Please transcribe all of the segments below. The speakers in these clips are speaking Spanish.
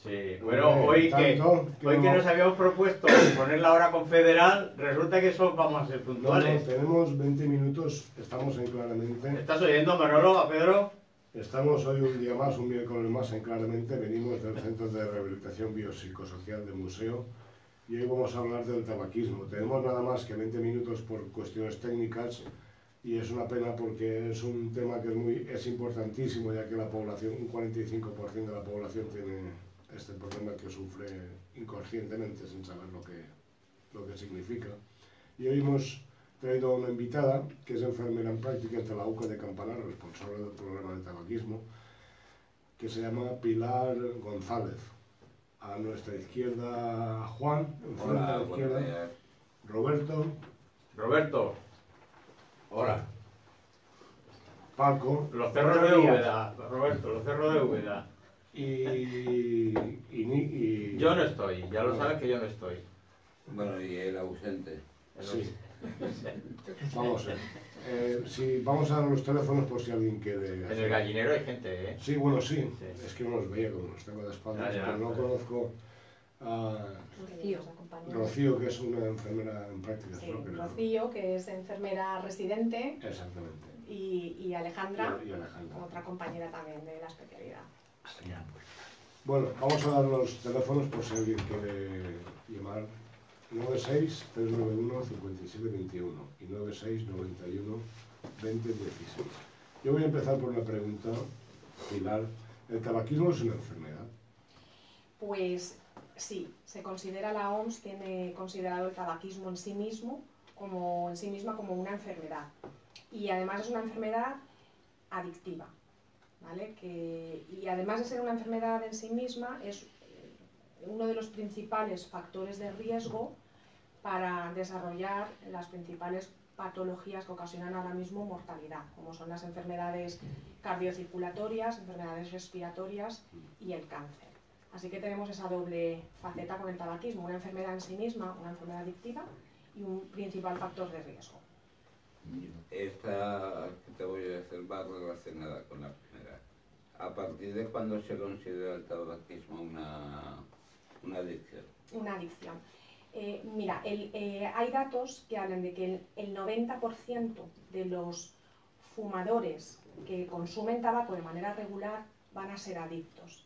Sí, bueno, hoy que nos habíamos propuesto poner la hora confederal, resulta que vamos a ser puntuales. No, tenemos 20 minutos, estamos en Claramente. ¿Estás oyendo, Manolo, a Pedro? Estamos hoy un día más, un miércoles más en Claramente, venimos del Centro de Rehabilitación Biopsicosocial del Museo y hoy vamos a hablar del tabaquismo. Tenemos nada más que 20 minutos por cuestiones técnicas y es una pena porque es un tema que es importantísimo, ya que la población, un 45% de la población tiene este problema que sufre inconscientemente sin saber lo que significa. Y hoy hemos traído a una invitada que es enfermera en prácticas de la UCA de Campanar, responsable del programa de tabaquismo, que se llama Pilar González. A nuestra izquierda Juan, Hola, a la izquierda Roberto. Hola. Paco. Los cerros de Úbeda, Roberto, los cerros de Úbeda. Y yo no estoy, ya lo sabes que yo no estoy. Bueno, y el ausente. Sí. Vamos a ver. Sí, vamos a dar los teléfonos por si alguien quiere. En el gallinero hay gente, ¿eh? Sí, bueno, sí. Es que no los veía como los tengo de espaldas, pero no conozco a Rocío, que es una enfermera en prácticas. Sí, ¿No? Rocío, que es enfermera residente. Exactamente. Y Alejandra, y Alejandra, otra compañera también de la especialidad. Bueno, vamos a dar los teléfonos por si alguien quiere llamar. 96-391-5721 y 96-91-2016. Yo voy a empezar por una pregunta, Pilar. ¿El tabaquismo es una enfermedad? Pues sí, se considera, la OMS tiene considerado el tabaquismo en sí misma como una enfermedad. Y además es una enfermedad adictiva, ¿vale? Y además de ser una enfermedad en sí misma, es uno de los principales factores de riesgo para desarrollar las principales patologías que ocasionan ahora mismo mortalidad, como son las enfermedades cardiocirculatorias, enfermedades respiratorias y el cáncer. Así que tenemos esa doble faceta con el tabaquismo, una enfermedad en sí misma, una enfermedad adictiva y un principal factor de riesgo. Esta que te voy a decir va relacionada con la primera. ¿A partir de cuándo se considera el tabaquismo una adicción? Una adicción. Mira, hay datos que hablan de que el 90% de los fumadores que consumen tabaco de manera regular van a ser adictos.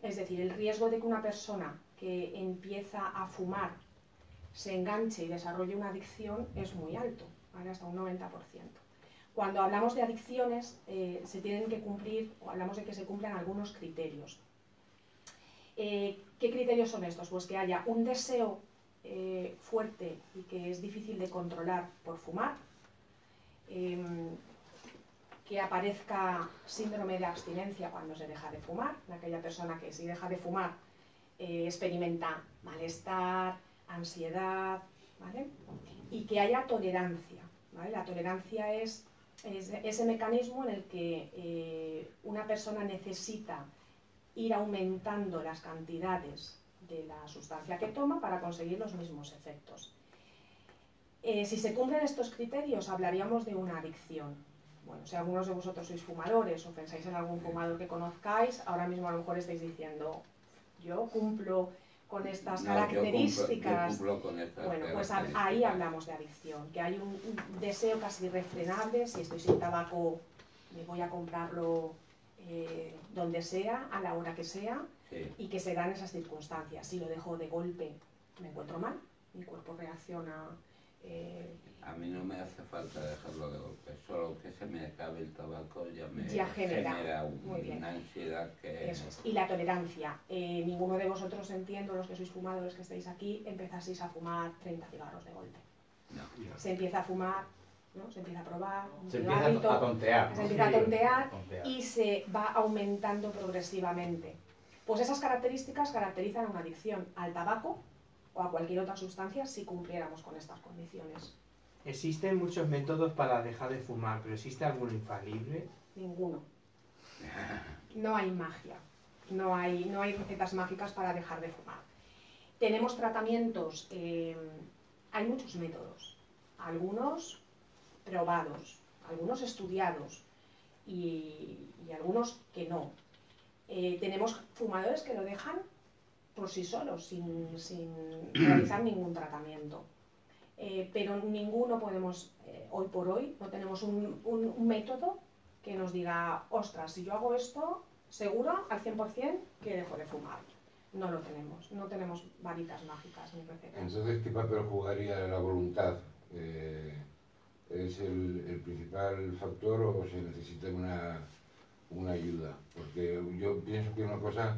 Es decir, el riesgo de que una persona que empieza a fumar se enganche y desarrolle una adicción es muy alto, ¿vale? Hasta un 90%. Cuando hablamos de adicciones, se tienen que cumplir, o hablamos de que se cumplan algunos criterios. ¿Qué criterios son estos? Pues que haya un deseo fuerte y que es difícil de controlar por fumar, que aparezca síndrome de abstinencia cuando se deja de fumar, de aquella persona que si deja de fumar experimenta malestar, ansiedad, ¿vale? Y que haya tolerancia, ¿vale? La tolerancia es ese mecanismo en el que una persona necesita ir aumentando las cantidades de la sustancia que toma para conseguir los mismos efectos. Si se cumplen estos criterios, hablaríamos de una adicción. Bueno, si algunos de vosotros sois fumadores o pensáis en algún fumador que conozcáis, ahora mismo a lo mejor estáis diciendo, yo cumplo con estas características. Yo cumplo con estas bueno, pues ahí hablamos de adicción, que hay un deseo casi irrefrenable. Si estoy sin tabaco, me voy a comprarlo donde sea, a la hora que sea, sí. Y que se dan esas circunstancias. Si lo dejo de golpe, me encuentro mal, mi cuerpo reacciona. A mí no me hace falta dejarlo de golpe, solo que se me acabe el tabaco ya genera una ansiedad que... Eso es. Y la tolerancia. Ninguno de vosotros, entiendo, los que sois fumadores que estáis aquí, empezasteis a fumar 30 cigarros de golpe. No. Se empieza a fumar, ¿no? Se empieza a probar, se empieza a tontear. Se empieza a tontear y se va aumentando progresivamente. Pues esas características caracterizan una adicción al tabaco o a cualquier otra sustancia si cumpliéramos con estas condiciones. Existen muchos métodos para dejar de fumar, pero ¿existe alguno infalible? Ninguno. No hay magia. No hay recetas mágicas para dejar de fumar. Tenemos tratamientos, hay muchos métodos, algunos probados, algunos estudiados y algunos que no. Tenemos fumadores que lo dejan por sí solos, sin realizar ningún tratamiento. Pero ninguno podemos, hoy por hoy, no tenemos un método que nos diga, ostras, si yo hago esto, seguro al 100% que dejo de fumar. No lo tenemos, no tenemos varitas mágicas ni recetas. Entonces, ¿qué papel jugaría la voluntad? ¿Es el principal factor o se necesita una ayuda? Porque yo pienso que una cosa,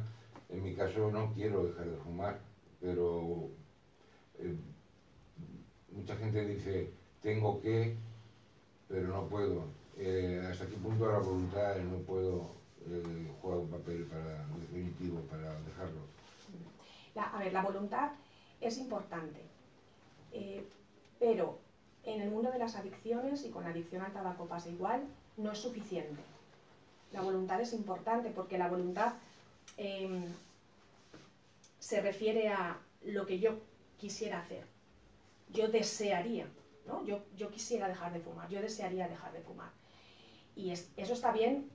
en mi caso no quiero dejar de fumar, pero mucha gente dice, tengo que, pero no puedo. ¿Hasta qué punto la voluntad no puedo jugar un papel definitivo para dejarlo? A ver, la voluntad es importante, pero en el mundo de las adicciones, y con la adicción al tabaco pasa igual, no es suficiente. La voluntad es importante porque la voluntad se refiere a lo que yo quisiera hacer. Yo desearía, ¿no? Yo quisiera dejar de fumar, yo desearía dejar de fumar. Y eso está bien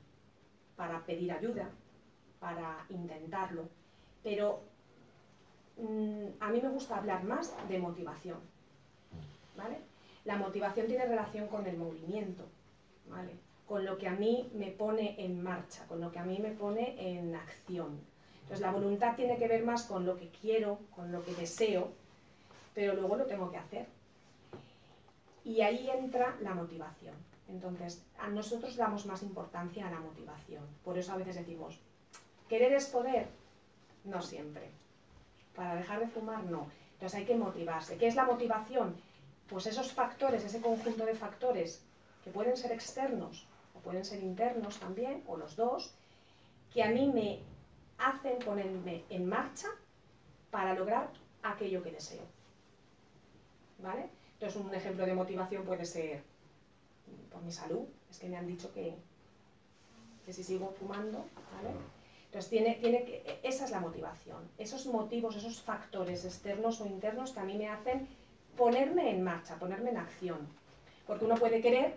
para pedir ayuda, para intentarlo, pero a mí me gusta hablar más de motivación, ¿vale? La motivación tiene relación con el movimiento, ¿vale? Con lo que a mí me pone en marcha, con lo que a mí me pone en acción. Entonces la voluntad tiene que ver más con lo que quiero, con lo que deseo, pero luego lo tengo que hacer. Y ahí entra la motivación. Entonces, a nosotros damos más importancia a la motivación. Por eso a veces decimos, ¿querer es poder? No siempre. Para dejar de fumar, no. Entonces hay que motivarse. ¿Qué es la motivación? Pues esos factores, ese conjunto de factores que pueden ser externos o pueden ser internos también, o los dos, que a mí me hacen ponerme en marcha para lograr aquello que deseo. ¿Vale? Entonces un ejemplo de motivación puede ser por mi salud, es que me han dicho que si sigo fumando, ¿vale? Entonces esa es la motivación, esos motivos, esos factores externos o internos que a mí me hacen ponerme en marcha, ponerme en acción. Porque uno puede querer,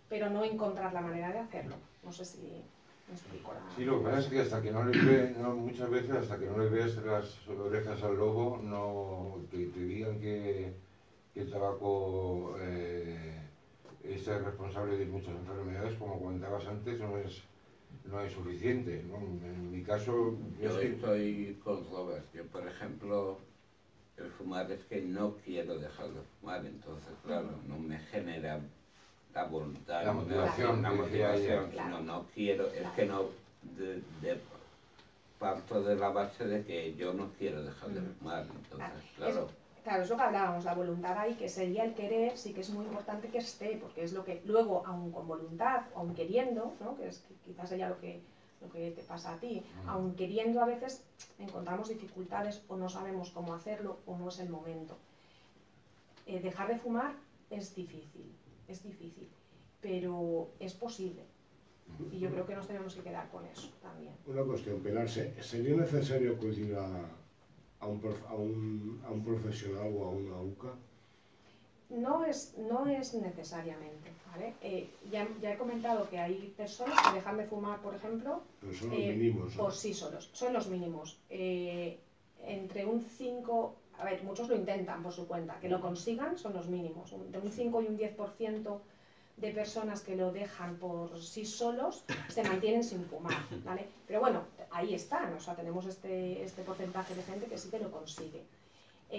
pero no encontrar la manera de hacerlo. No sé si me explico la... Sí, lo que pasa es que hasta que muchas veces hasta que no le ves las orejas al lobo, no te digan que el tabaco es responsable de muchas enfermedades, como comentabas antes, no es suficiente, ¿no? En mi caso... Yo estoy con Robert. Yo, por ejemplo, el fumar es que no quiero dejar de fumar, entonces, claro, no me genera la voluntad, la motivación, sino no quiero, es que no... parto de la base de que yo no quiero dejar de fumar, entonces, claro... Claro, es lo que hablábamos, la voluntad ahí, que sería el querer, sí que es muy importante que esté, porque es lo que luego, aun con voluntad, aun queriendo, ¿no? Que quizás sería lo que te pasa a ti, aun queriendo a veces encontramos dificultades o no sabemos cómo hacerlo o no es el momento. Dejar de fumar es difícil, pero es posible. Y yo creo que nos tenemos que quedar con eso también. Una cuestión, Pilar, ¿sería necesario acudir a un profesional o a una UCA? No es necesariamente, ¿vale? Ya he comentado que hay personas que dejan de fumar, por ejemplo, pero son los mínimos, ¿no? Por sí solos, son los mínimos. Entre un 5, a ver, muchos lo intentan por su cuenta, que lo consigan son los mínimos. Entre un 5 y un 10% de personas que lo dejan por sí solos se mantienen sin fumar, ¿vale? Pero bueno, ahí están, o sea, tenemos este porcentaje de gente que sí que lo consigue.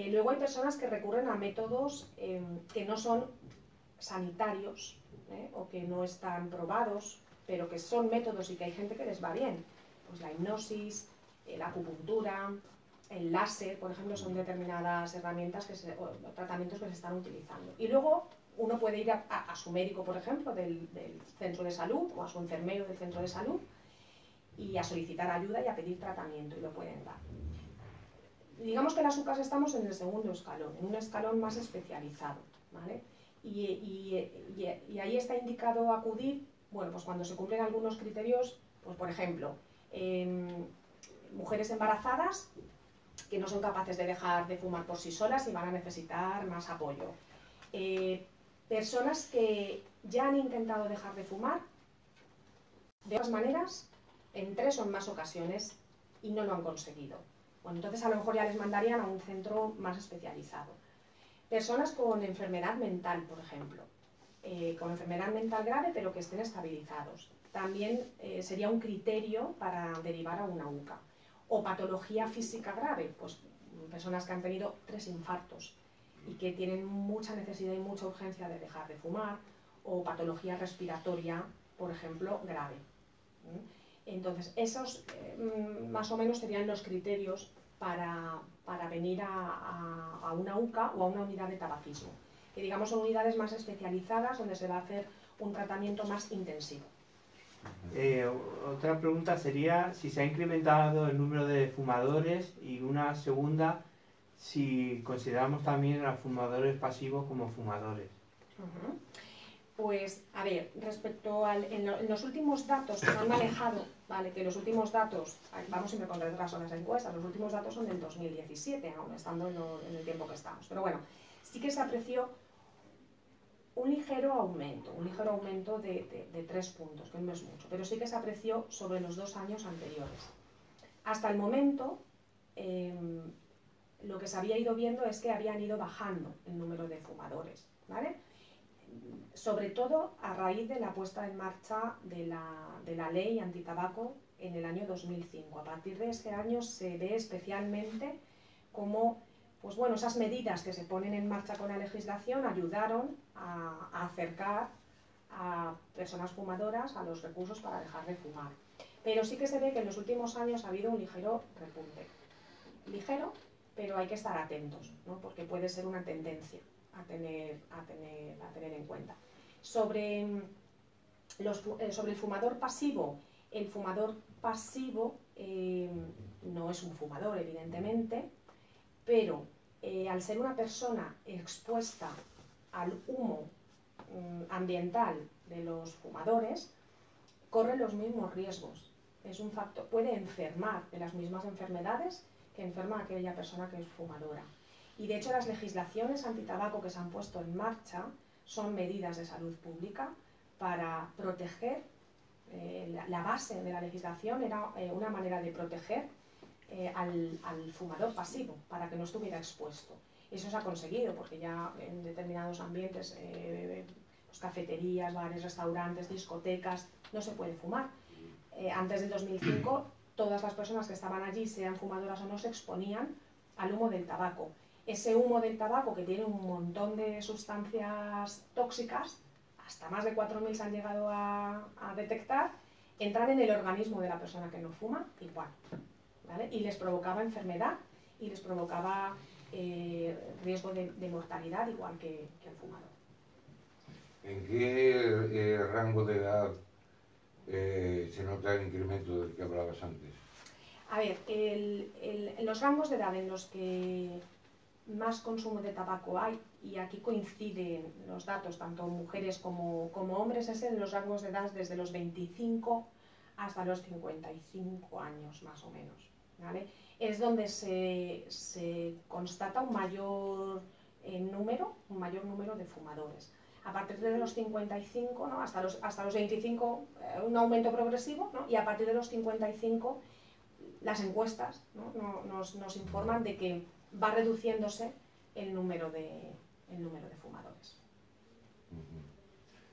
Luego hay personas que recurren a métodos que no son sanitarios, o que no están probados, pero que son métodos y que hay gente que les va bien. Pues la hipnosis, la acupuntura, el láser, por ejemplo, son determinadas herramientas o tratamientos que se están utilizando. Y luego uno puede ir a su médico, por ejemplo, del centro de salud, o a su enfermero del centro de salud, y a solicitar ayuda y a pedir tratamiento, y lo pueden dar. Digamos que las UCAs estamos en el segundo escalón, en un escalón más especializado, ¿vale? y ahí está indicado acudir, bueno, pues cuando se cumplen algunos criterios, pues por ejemplo, mujeres embarazadas que no son capaces de dejar de fumar por sí solas y van a necesitar más apoyo. Personas que ya han intentado dejar de fumar de otras maneras, en 3 o en más ocasiones, y no lo han conseguido. Bueno, entonces a lo mejor ya les mandarían a un centro más especializado. Personas con enfermedad mental, por ejemplo, con enfermedad mental grave pero que estén estabilizados. También sería un criterio para derivar a una UCA. O patología física grave, pues personas que han tenido 3 infartos y que tienen mucha necesidad y mucha urgencia de dejar de fumar, o patología respiratoria, por ejemplo, grave. Entonces, esos más o menos serían los criterios para venir a una UCA o a una unidad de tabaquismo, que digamos son unidades más especializadas donde se va a hacer un tratamiento más intensivo. Otra pregunta sería si se ha incrementado el número de fumadores, y una segunda, si consideramos también a los fumadores pasivos como fumadores. Pues, a ver, respecto en los últimos datos que se han manejado, ¿vale? Que los últimos datos, vamos siempre con retraso en las encuestas, los últimos datos son del 2017, aún estando en el tiempo que estamos. Pero bueno, sí que se apreció un ligero aumento de 3 puntos, que no es mucho, pero sí que se apreció sobre los 2 años anteriores. Hasta el momento, lo que se había ido viendo es que habían ido bajando el número de fumadores, ¿vale? Sobre todo a raíz de la puesta en marcha de la ley antitabaco en el año 2005. A partir de ese año se ve especialmente cómo, pues bueno, esas medidas que se ponen en marcha con la legislación ayudaron a acercar a personas fumadoras a los recursos para dejar de fumar. Pero sí que se ve que en los últimos años ha habido un ligero repunte. Ligero, pero hay que estar atentos, ¿no? Porque puede ser una tendencia a tener en cuenta. Sobre el fumador pasivo, el fumador pasivo no es un fumador, evidentemente, pero al ser una persona expuesta al humo ambiental de los fumadores, corre los mismos riesgos. Es un factor, puede enfermar de las mismas enfermedades que enferma aquella persona que es fumadora. Y de hecho las legislaciones antitabaco que se han puesto en marcha son medidas de salud pública para proteger, la base de la legislación era una manera de proteger al fumador pasivo, para que no estuviera expuesto. Eso se ha conseguido, porque ya en determinados ambientes, pues cafeterías, bares, restaurantes, discotecas, no se puede fumar. Antes del 2005, todas las personas que estaban allí, sean fumadoras o no, se exponían al humo del tabaco. Ese humo del tabaco, que tiene un montón de sustancias tóxicas, hasta más de 4.000 se han llegado a detectar, entran en el organismo de la persona que no fuma igual, ¿vale? Y les provocaba enfermedad y les provocaba riesgo de mortalidad igual que el fumador. ¿En qué rango de edad se nota el incremento del que hablabas antes? A ver, en los rangos de edad en los que más consumo de tabaco hay, y aquí coinciden los datos, tanto mujeres como hombres, es en los rangos de edad desde los 25 hasta los 55 años, más o menos, ¿vale? Es donde se constata un mayor número de fumadores. A partir de los 55, ¿no? hasta los 25, un aumento progresivo, ¿no? Y a partir de los 55, las encuestas, ¿no? nos informan de que va reduciéndose el número de fumadores.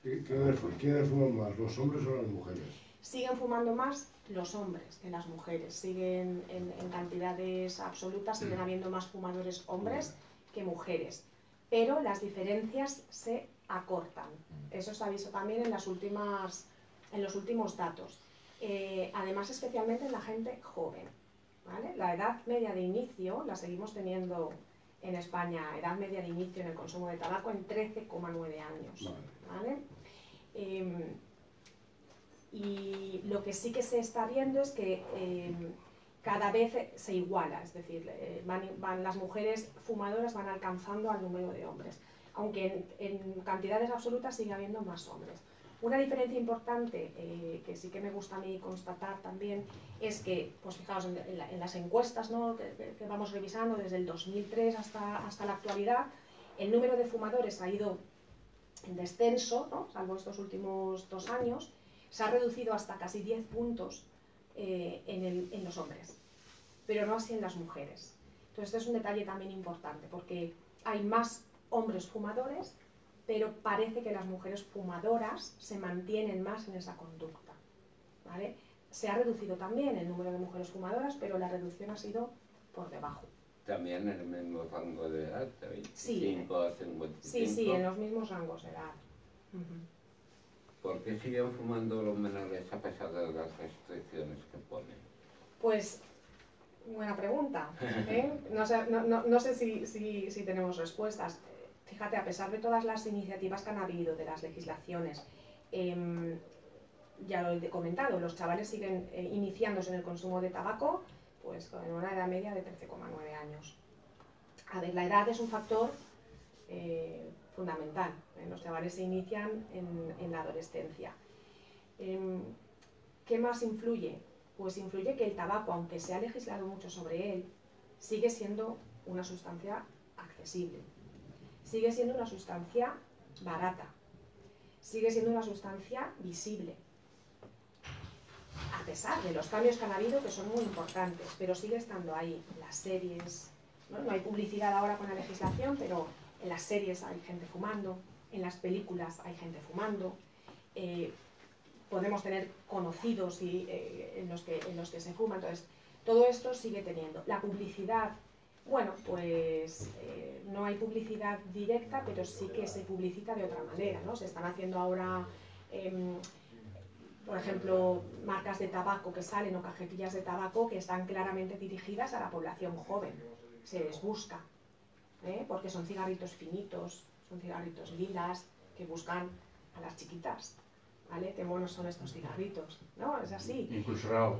¿Quiénes fuman más, los hombres o las mujeres? Siguen fumando más los hombres que las mujeres. Siguen en cantidades absolutas, siguen habiendo más fumadores hombres que mujeres. Pero las diferencias se acortan. Eso se ha visto también en los últimos datos. Además, especialmente en la gente joven, ¿vale? La edad media de inicio la seguimos teniendo en España, edad media de inicio en el consumo de tabaco en 13,9 años, ¿vale? Y lo que sí que se está viendo es que cada vez se iguala, es decir, las mujeres fumadoras van alcanzando al número de hombres. aunque en cantidades absolutas sigue habiendo más hombres. Una diferencia importante que sí que me gusta a mí constatar también es que, pues fijaos, en las encuestas, ¿no?, que vamos revisando desde el 2003 hasta la actualidad, el número de fumadores ha ido en descenso, ¿no?, salvo estos últimos 2 años, se ha reducido hasta casi 10 puntos en los hombres, pero no así en las mujeres. Entonces este es un detalle también importante, porque hay más hombres fumadores, pero parece que las mujeres fumadoras se mantienen más en esa conducta, ¿vale? Se ha reducido también el número de mujeres fumadoras, pero la reducción ha sido por debajo. También en el mismo rango de edad, de 25 a 55. Sí, en los mismos rangos de edad. ¿Por qué siguen fumando los menores a pesar de las restricciones que ponen? Pues, buena pregunta, ¿eh? No sé si tenemos respuestas. Fíjate, a pesar de todas las iniciativas que han habido, de las legislaciones, ya lo he comentado, los chavales siguen iniciándose en el consumo de tabaco, pues con una edad media de 13,9 años. A ver, la edad es un factor fundamental. Los chavales se inician en la adolescencia. ¿Qué más influye? Pues influye que el tabaco, aunque se ha legislado mucho sobre él, sigue siendo una sustancia accesible. Sigue siendo una sustancia barata, sigue siendo una sustancia visible, a pesar de los cambios que han habido, que son muy importantes, pero sigue estando ahí. Las series, no hay publicidad ahora con la legislación, pero en las series hay gente fumando, en las películas hay gente fumando, podemos tener conocidos en los que se fuma. Entonces, todo esto sigue teniendo. La publicidad, bueno, pues no hay publicidad directa, pero sí que se publicita de otra manera, ¿no? Se están haciendo ahora, por ejemplo, marcas de tabaco que salen o cajetillas de tabaco que están claramente dirigidas a la población joven. Se les busca, porque son cigarritos finitos, son cigarritos lilas que buscan a las chiquitas, ¿vale? Qué monos son estos cigarritos, ¿no? Es así. Incluso, Raúl,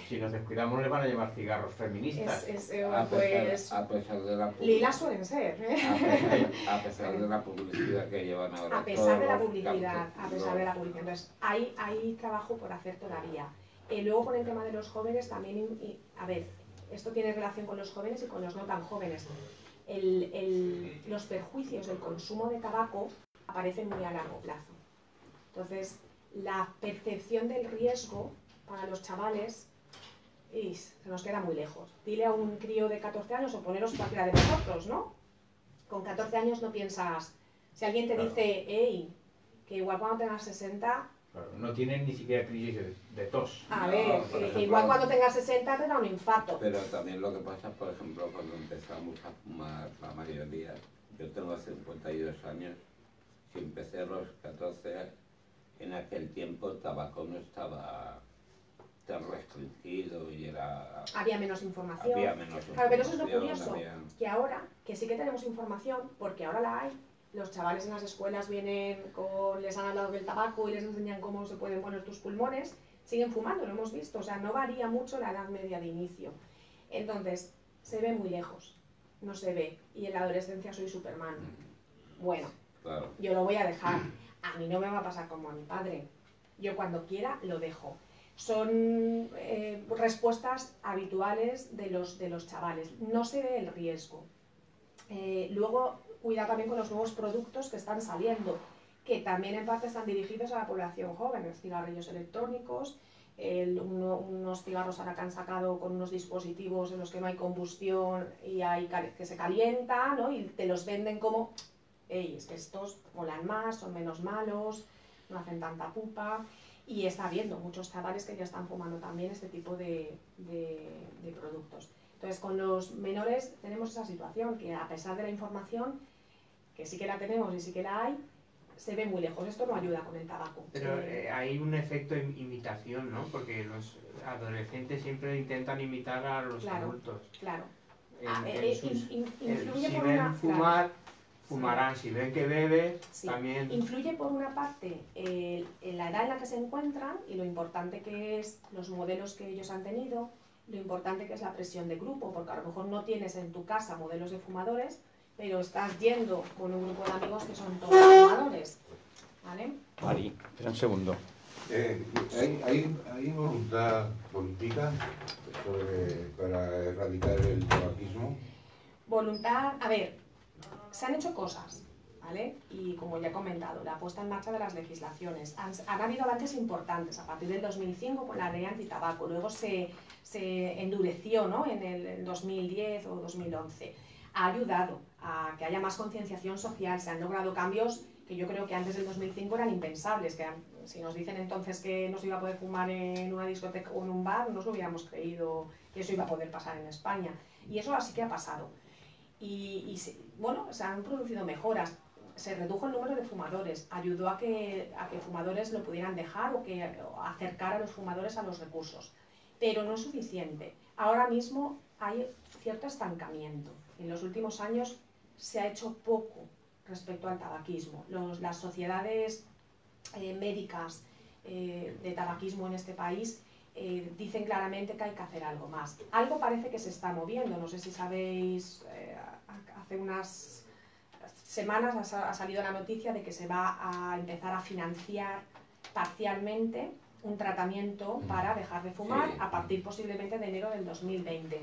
si nos descuidamos le van a llamar cigarros feministas. A pesar de la lilas suelen ser, a pesar de la publicidad que llevan ahora. A pesar de la publicidad, Entonces, hay trabajo por hacer todavía. Luego con el tema de los jóvenes también, a ver, esto tiene relación con los jóvenes y con los no tan jóvenes. Los perjuicios del consumo de tabaco aparecen muy a largo plazo. Entonces, la percepción del riesgo para los chavales se nos queda muy lejos. Dile a un crío de 14 años o poneros cualquiera de nosotros, ¿no? Con 14 años no piensas, si alguien te dice, hey, que igual cuando tengas 60... Claro, no tienen ni siquiera crisis de tos. A ver, igual cuando tengas 60 te da un infarto. Pero también lo que pasa, por ejemplo, cuando empezamos a fumar la mayoría, yo tengo 52 años, si empecé a los 14, en aquel tiempo el tabaco no estaba tan restringido y había menos información. Claro, pero eso es lo curioso, que ahora, que sí que tenemos información, porque ahora la hay. Los chavales en las escuelas les han hablado del tabaco y les enseñan cómo se pueden poner tus pulmones, siguen fumando, lo hemos visto, o sea, no varía mucho la edad media de inicio. Entonces, se ve muy lejos, no se ve, y en la adolescencia soy Superman. Bueno, claro. Yo lo voy a dejar, a mí no me va a pasar como a mi padre, yo cuando quiera lo dejo. Son respuestas habituales de los chavales, no se ve el riesgo. Luego, cuidado también con los nuevos productos que están saliendo, que también en parte están dirigidos a la población joven, los cigarrillos electrónicos, unos cigarros ahora que han sacado con unos dispositivos en los que no hay combustión y que se calienta, ¿no? Y te los venden como, hey, es que estos molan más, son menos malos, no hacen tanta pupa, y está habiendo muchos chavales que ya están fumando también este tipo de productos. Entonces, con los menores tenemos esa situación, que a pesar de la información, que sí que la tenemos y sí que la hay, se ve muy lejos. Esto no ayuda con el tabaco. Pero hay un efecto de imitación, ¿no? Porque los adolescentes siempre intentan imitar a los adultos. Claro. Si ven fumar, fumarán. Si ven que bebe, también... Influye por una parte en la edad en la que se encuentran y lo importante que es los modelos que ellos han tenido, lo importante que es la presión de grupo, porque a lo mejor no tienes en tu casa modelos de fumadores, pero estás yendo con un grupo de amigos que son todos fumadores, ¿vale? Mari, espera un segundo. ¿Hay voluntad política para erradicar el tabaquismo? Voluntad, a ver, se han hecho cosas, ¿vale? Y como ya he comentado, la puesta en marcha de las legislaciones. Han habido avances importantes a partir del 2005 con la ley antitabaco, luego se endureció, ¿no?, en el 2010 o 2011. Ha ayudado a que haya más concienciación social, se han logrado cambios que yo creo que antes del 2005 eran impensables, que si nos dicen entonces que no se iba a poder fumar en una discoteca o en un bar, no nos lo hubiéramos creído que eso iba a poder pasar en España. Y eso así que ha pasado. Bueno, se han producido mejoras, se redujo el número de fumadores, ayudó a que fumadores lo pudieran dejar o acercar a los fumadores a los recursos, pero no es suficiente. Ahora mismo hay cierto estancamiento. En los últimos años se ha hecho poco respecto al tabaquismo. Las sociedades médicas de tabaquismo en este país dicen claramente que hay que hacer algo más. Algo parece que se está moviendo, no sé si sabéis, hace unas semanas ha salido la noticia de que se va a empezar a financiar parcialmente un tratamiento para dejar de fumar a partir posiblemente de enero del 2020.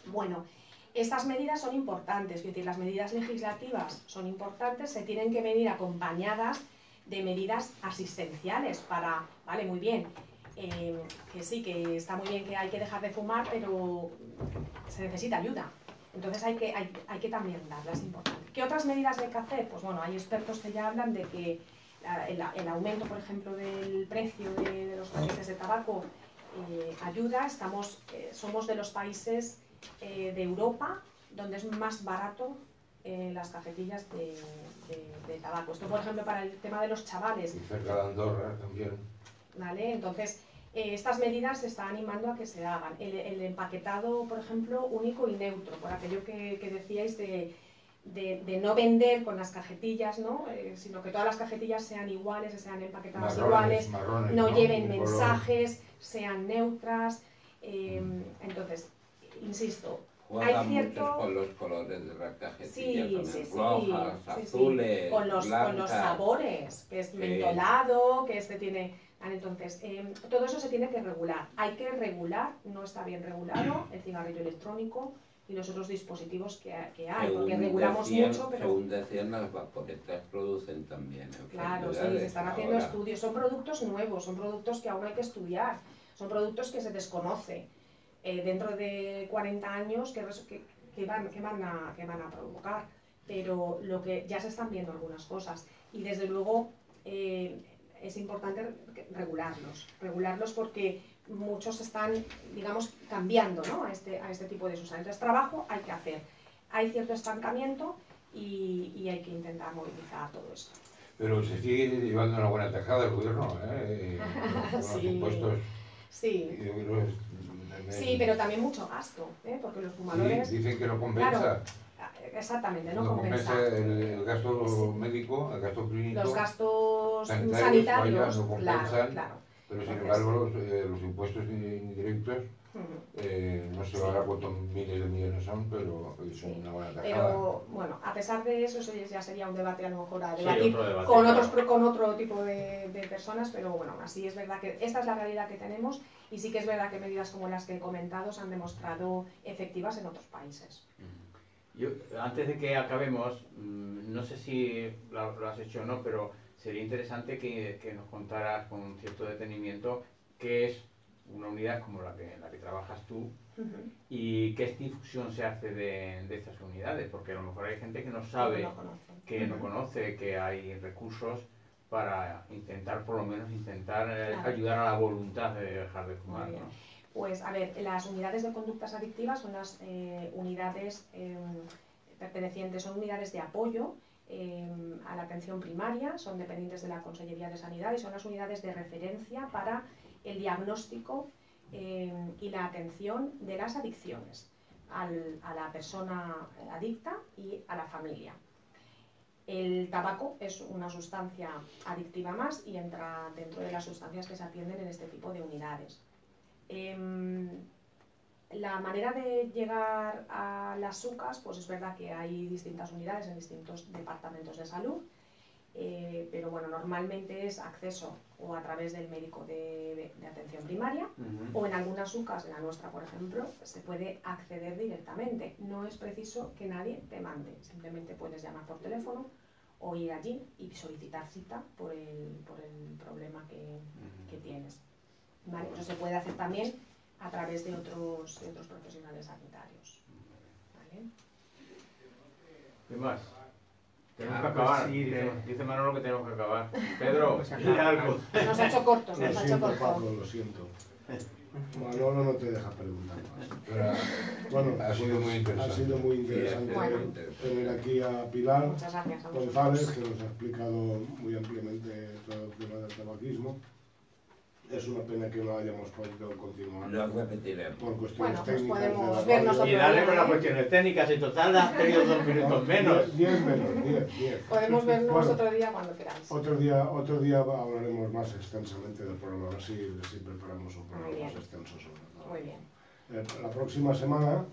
Bueno, estas medidas son importantes, es decir, las medidas legislativas son importantes, se tienen que venir acompañadas de medidas asistenciales para, vale, muy bien, que sí, que está muy bien que hay que dejar de fumar, pero se necesita ayuda. Entonces hay que también darlas, es importante. ¿Qué otras medidas hay que hacer? Pues bueno, hay expertos que ya hablan de que el aumento, por ejemplo, del precio de los paquetes de tabaco ayuda. Somos de los países de Europa donde es más barato las cajetillas de tabaco. Esto, por ejemplo, para el tema de los chavales. Y cerca de Andorra también. ¿Vale? Entonces, estas medidas se están animando a que se hagan. El empaquetado, por ejemplo, único y neutro, por aquello que decíais de no vender con las cajetillas, ¿no? Sino que todas las cajetillas sean iguales, sean empaquetadas iguales, marrones, no lleven un mensajes, color. sean neutras. Entonces, insisto, Juegan hay cierto... muchos con los colores de las cajetillas, Sí, rojas, azules, con los blancas. sabores, que es mentolado, que tiene... Vale, entonces, todo eso se tiene que regular. Hay que regular, no está bien regulado, el cigarrillo electrónico y los otros dispositivos que hay, porque regulamos mucho, pero... Según decían, las vaporetas producen también Claro, sí, enfermedades se están haciendo ahora. estudios. Son productos nuevos, son productos que aún hay que estudiar, son productos que se desconoce. Dentro de 40 años, ¿qué van a provocar? Pero ya se están viendo algunas cosas. Y desde luego es importante regularlos porque muchos están, digamos, cambiando, ¿no?, a este tipo de sustancias. Trabajo hay que hacer. Hay cierto estancamiento y hay que intentar movilizar todo esto. Pero se sigue llevando una buena tajada el gobierno, con Sí, los impuestos. sí. Sí, pero también mucho gasto, porque los fumadores... Sí, dicen que no compensa. Claro, exactamente, no compensa. El gasto médico, el gasto clínico. Los gastos sanitarios sanitarios, no compensan, claro. Pero sin embargo los impuestos indirectos, no sé ahora cuántos miles de millones son, pero es una buena tajada. Pero bueno, a pesar de eso ya sería un debate a lo mejor a debatir con otro tipo de personas, pero bueno, así es verdad que esta es la realidad que tenemos y sí que es verdad que medidas como las que he comentado se han demostrado efectivas en otros países. Yo, antes de que acabemos, no sé si lo has hecho o no, pero sería interesante que nos contaras con cierto detenimiento qué es una unidad como la que trabajas tú y qué difusión se hace de estas unidades, porque a lo mejor hay gente que no sabe, que no conoce que hay recursos para intentar, por lo menos, ayudar a la voluntad de dejar de fumar, ¿no? Pues a ver, las unidades de conductas adictivas son las unidades pertenecientes, son unidades de apoyo a la atención primaria, son dependientes de la Consellería de Sanidad y son las unidades de referencia para el diagnóstico y la atención de las adicciones a la persona adicta y a la familia. El tabaco es una sustancia adictiva más y entra dentro de las sustancias que se atienden en este tipo de unidades. La manera de llegar a las UCAs, pues es verdad que hay distintas unidades en distintos departamentos de salud, pero bueno, normalmente es acceso o a través del médico de atención primaria, o en algunas UCAs, en la nuestra por ejemplo, se puede acceder directamente. No es preciso que nadie te mande, simplemente puedes llamar por teléfono o ir allí y solicitar cita por el problema que tienes. ¿Vale? Eso se puede hacer también a través de otros profesionales sanitarios. ¿Vale? ¿Qué más? Tenemos que Pues acabar. sí, Dice Manolo que tenemos que acabar. Pedro, Pues di algo. Nos ha hecho cortos, Lo nos ha hecho siento, corto. Paco, lo siento. Manolo no te deja preguntar más. Pero Bueno, ha sido muy ha interesante. sido muy interesante Bueno. tener aquí a Pilar Muchas gracias a González, vosotros. que nos ha explicado muy ampliamente todo el tema del tabaquismo. Es una pena que no hayamos podido continuar Lo repetiremos. por cuestiones Bueno, pues técnicas. podemos de la vernos radio. Y dale con las cuestiones técnicas, en total has tenido 2 minutos menos. 10 menos, 10. Podemos vernos Bueno, otro día cuando queráis. Otro día hablaremos más extensamente del programa, a ver si preparamos un programa Muy bien. más extenso sobre todo. Muy bien. La próxima semana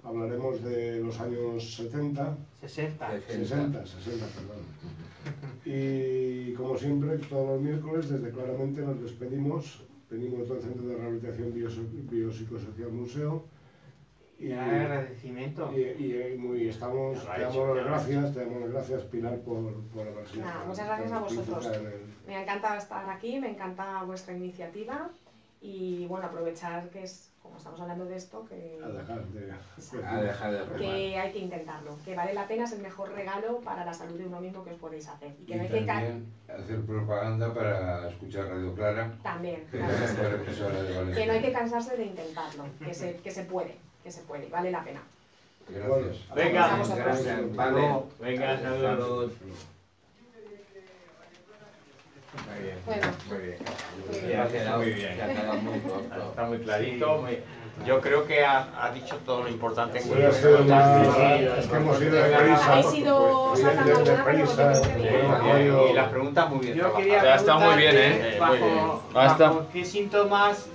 hablaremos de los años 70, 60. 60, perdón. Y como siempre, todos los miércoles, desde Claramente nos despedimos. Venimos del Centro de Rehabilitación Biopsicosocial Museo. Y agradecimiento. Te damos las gracias, Pilar, por haber sido. Nada, muchas gracias a vosotros. en el- Me ha encantado estar aquí, me encanta vuestra iniciativa y bueno, aprovechar que es, como estamos hablando de esto, que A dejar de fumar. que hay que intentarlo, que vale la pena, es el mejor regalo para la salud de uno mismo que os podéis hacer. Y que Y no hay que también hacer propaganda para escuchar Radio Clara, también, que claro, es la mejor emisora de Valencia. que no hay que cansarse de intentarlo, que se puede, vale la pena. Gracias. Venga, Vamos a Gracias. Vale. Vale. Venga, saludos. Muy bien, Bueno. muy bien. Muy bien. Se ha quedado, Muy bien. se ha quedado muy corto. Está muy clarito. Yo creo que ha dicho todo lo importante. Sí, ha sido es que hemos ido de prisa. Habéis ido saltando alguna, pero yo creo que bien. Y las preguntas muy bien Yo trabajadas. quería Ya está muy bien, preguntarte muy bien. bajo Basta. qué síntomas